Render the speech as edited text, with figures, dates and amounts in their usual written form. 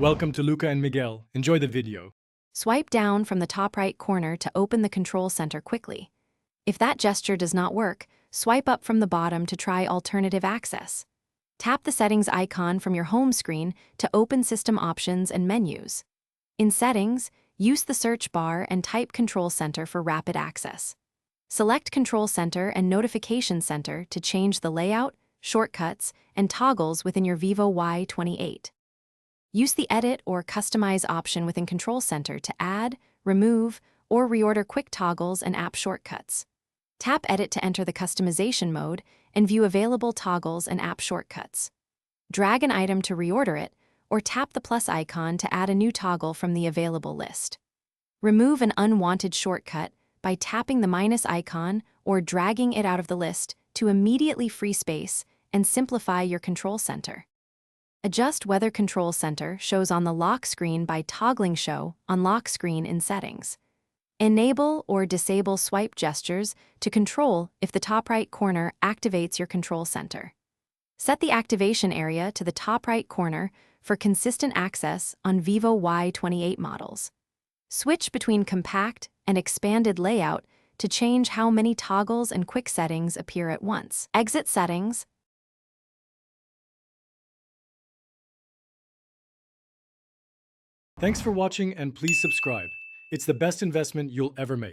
Welcome to Luca and Miguel. Enjoy the video. Swipe down from the top right corner to open the control center quickly. If that gesture does not work, swipe up from the bottom to try alternative access. Tap the settings icon from your home screen to open system options and menus. In settings, use the search bar and type Control Center for rapid access. Select Control Center and Notification Center to change the layout, shortcuts, and toggles within your Vivo Y28. Use the Edit or Customize option within Control Center to add, remove, or reorder quick toggles and app shortcuts. Tap Edit to enter the customization mode and view available toggles and app shortcuts. Drag an item to reorder it, or tap the plus icon to add a new toggle from the available list. Remove an unwanted shortcut by tapping the minus icon or dragging it out of the list to immediately free space and simplify your control center. Adjust whether Control Center shows on the lock screen by toggling Show on Lock Screen in Settings. Enable or disable swipe gestures to control if the top right corner activates your Control Center. Set the activation area to the top right corner for consistent access on Vivo Y28 models. Switch between compact and expanded layout to change how many toggles and quick settings appear at once. Exit Settings. Thanks for watching and please subscribe. It's the best investment you'll ever make.